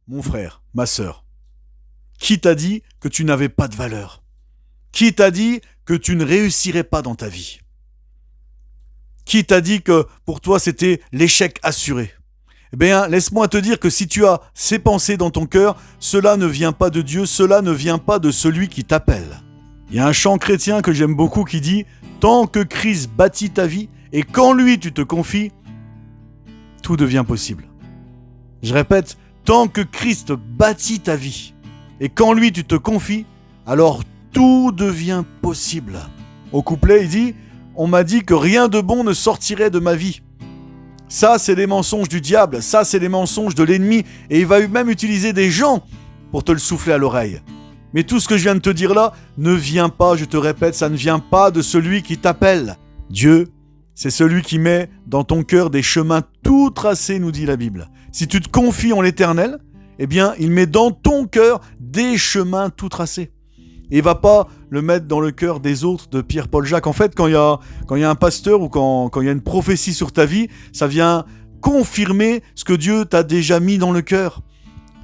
Mon frère, ma sœur, qui t'a dit que tu n'avais pas de valeur? Qui t'a dit que tu ne réussirais pas dans ta vie? Qui t'a dit que pour toi c'était l'échec assuré? Eh bien, laisse-moi te dire que si tu as ces pensées dans ton cœur, cela ne vient pas de Dieu, cela ne vient pas de celui qui t'appelle. Il y a un chant chrétien que j'aime beaucoup qui dit « Tant que Christ bâtit ta vie, et qu'en lui tu te confies, tout devient possible. » Je répète, tant que Christ bâtit ta vie, et qu'en lui tu te confies, alors tout devient possible. Au couplet, il dit « On m'a dit que rien de bon ne sortirait de ma vie. » Ça, c'est les mensonges du diable, ça, c'est les mensonges de l'ennemi, et il va même utiliser des gens pour te le souffler à l'oreille. Mais tout ce que je viens de te dire là ne vient pas, je te répète, ça ne vient pas de celui qui t'appelle. Dieu, c'est celui qui met dans ton cœur des chemins tout tracés, nous dit la Bible. Si tu te confies en l'Éternel, eh bien, il met dans ton cœur des chemins tout tracés. Et il ne va pas le mettre dans le cœur des autres de Pierre, Paul, Jacques. En fait, quand il y a un pasteur ou quand il y a une prophétie sur ta vie, ça vient confirmer ce que Dieu t'a déjà mis dans le cœur.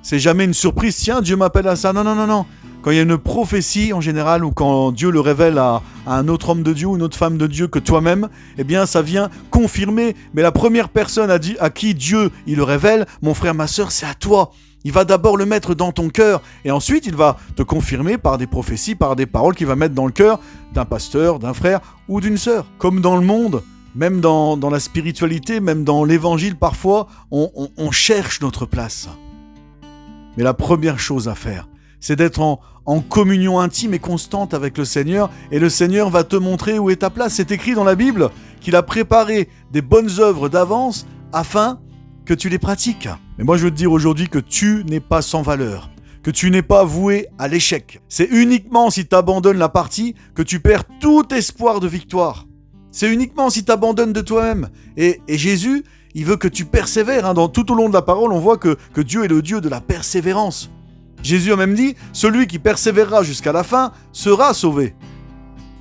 C'est jamais une surprise. Tiens, Dieu m'appelle à ça. Non, non, non, non. Quand il y a une prophétie en général ou quand Dieu le révèle à un autre homme de Dieu ou une autre femme de Dieu que toi-même, eh bien ça vient confirmer. Mais la première personne à qui Dieu il le révèle, mon frère, ma sœur, c'est à toi. Il va d'abord le mettre dans ton cœur et ensuite il va te confirmer par des prophéties, par des paroles qu'il va mettre dans le cœur d'un pasteur, d'un frère ou d'une sœur. Comme dans le monde, même dans la spiritualité, même dans l'évangile parfois, on cherche notre place. Mais la première chose à faire, c'est d'être en communion intime et constante avec le Seigneur, et le Seigneur va te montrer où est ta place. C'est écrit dans la Bible qu'il a préparé des bonnes œuvres d'avance afin que tu les pratiques. Mais moi je veux te dire aujourd'hui que tu n'es pas sans valeur, que tu n'es pas voué à l'échec. C'est uniquement si tu abandonnes la partie que tu perds tout espoir de victoire. C'est uniquement si tu abandonnes de toi-même. Et Jésus, il veut que tu persévères. Tout au long de la parole, on voit que Dieu est le Dieu de la persévérance. Jésus a même dit, celui qui persévérera jusqu'à la fin sera sauvé.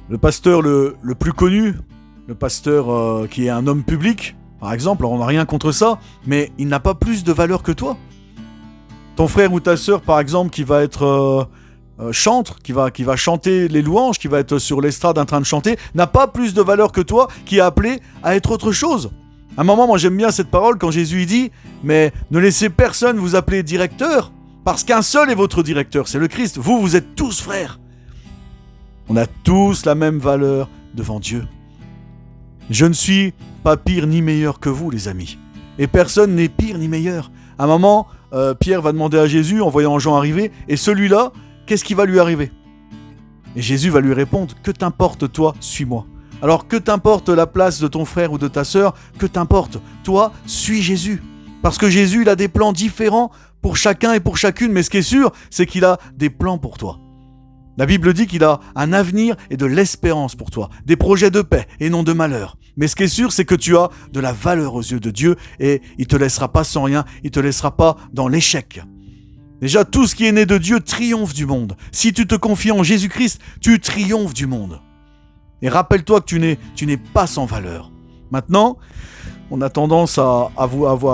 Le pasteur le plus connu, le pasteur qui est un homme public, par exemple, alors on n'a rien contre ça, mais il n'a pas plus de valeur que toi. Ton frère ou ta sœur, par exemple, qui va être chantre, qui va chanter les louanges, qui va être sur l'estrade en train de chanter, n'a pas plus de valeur que toi, qui est appelé à être autre chose. À un moment, moi j'aime bien cette parole quand Jésus dit, mais ne laissez personne vous appeler directeur, parce qu'un seul est votre directeur, c'est le Christ. Vous êtes tous frères. On a tous la même valeur devant Dieu. Je ne suis pas pire ni meilleur que vous, les amis. Et personne n'est pire ni meilleur. À un moment, Pierre va demander à Jésus, en voyant Jean arriver, et celui-là, qu'est-ce qui va lui arriver? Et Jésus va lui répondre, que t'importe toi, suis-moi. Alors que t'importe la place de ton frère ou de ta sœur, que t'importe, toi, suis Jésus. Parce que Jésus, il a des plans différents pour chacun et pour chacune, mais ce qui est sûr, c'est qu'il a des plans pour toi. La Bible dit qu'il a un avenir et de l'espérance pour toi, des projets de paix et non de malheur. Mais ce qui est sûr, c'est que tu as de la valeur aux yeux de Dieu et il ne te laissera pas sans rien, il ne te laissera pas dans l'échec. Déjà, tout ce qui est né de Dieu triomphe du monde. Si tu te confies en Jésus-Christ, tu triomphes du monde. Et rappelle-toi que tu n'es pas sans valeur. Maintenant, on a tendance à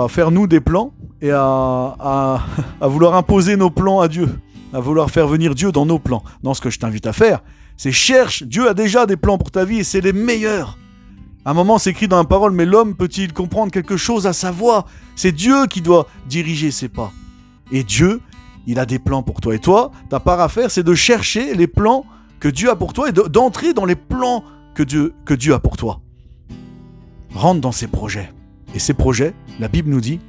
faire nous des plans et à vouloir imposer nos plans à Dieu, à vouloir faire venir Dieu dans nos plans. Non, ce que je t'invite à faire, c'est cherche. Dieu a déjà des plans pour ta vie et c'est les meilleurs. À un moment, c'est écrit dans la parole, mais l'homme peut-il comprendre quelque chose à sa voix? C'est Dieu qui doit diriger ses pas. Et Dieu, il a des plans pour toi. Et toi, ta part à faire, c'est de chercher les plans que Dieu a pour toi et d'entrer dans les plans que Dieu a pour toi. Rentre dans ses projets. Et ces projets, la Bible nous dit,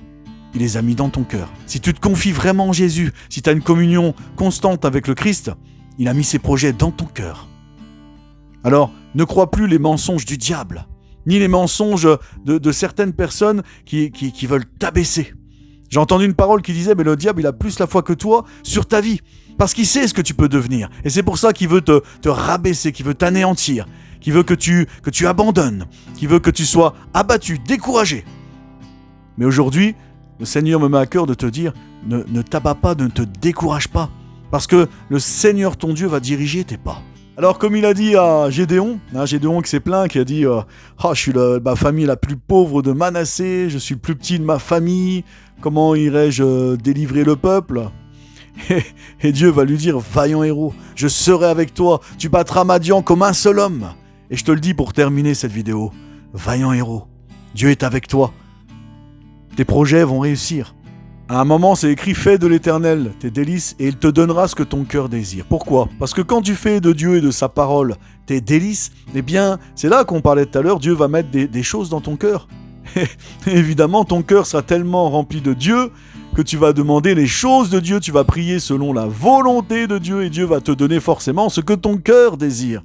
il les a mis dans ton cœur. Si tu te confies vraiment en Jésus, si tu as une communion constante avec le Christ, il a mis ses projets dans ton cœur. Alors, ne crois plus les mensonges du diable, ni les mensonges de certaines personnes qui veulent t'abaisser. J'ai entendu une parole qui disait, mais le diable, il a plus la foi que toi sur ta vie, parce qu'il sait ce que tu peux devenir. Et c'est pour ça qu'il veut te rabaisser, qu'il veut t'anéantir, qu'il veut que tu abandonnes, qu'il veut que tu sois abattu, découragé. Mais aujourd'hui, le Seigneur me met à cœur de te dire, ne t'abats pas, ne te décourage pas, parce que le Seigneur ton Dieu va diriger tes pas. Alors comme il a dit à Gédéon, Gédéon qui s'est plaint, qui a dit je suis ma famille la plus pauvre de Manassé, je suis le plus petit de ma famille, comment irais-je délivrer le peuple ? Et Dieu va lui dire, vaillant héros, je serai avec toi, tu battras Madian comme un seul homme. Et je te le dis pour terminer cette vidéo, vaillant héros, Dieu est avec toi, tes projets vont réussir. À un moment, c'est écrit « Fais de l'Éternel tes délices et il te donnera ce que ton cœur désire ». Pourquoi ? Parce que quand tu fais de Dieu et de sa parole tes délices, eh bien, c'est là qu'on parlait tout à l'heure, Dieu va mettre des choses dans ton cœur. Et évidemment, ton cœur sera tellement rempli de Dieu que tu vas demander les choses de Dieu, tu vas prier selon la volonté de Dieu et Dieu va te donner forcément ce que ton cœur désire.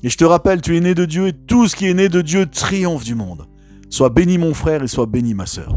Et je te rappelle, tu es né de Dieu et tout ce qui est né de Dieu triomphe du monde. Sois béni mon frère et sois béni ma sœur.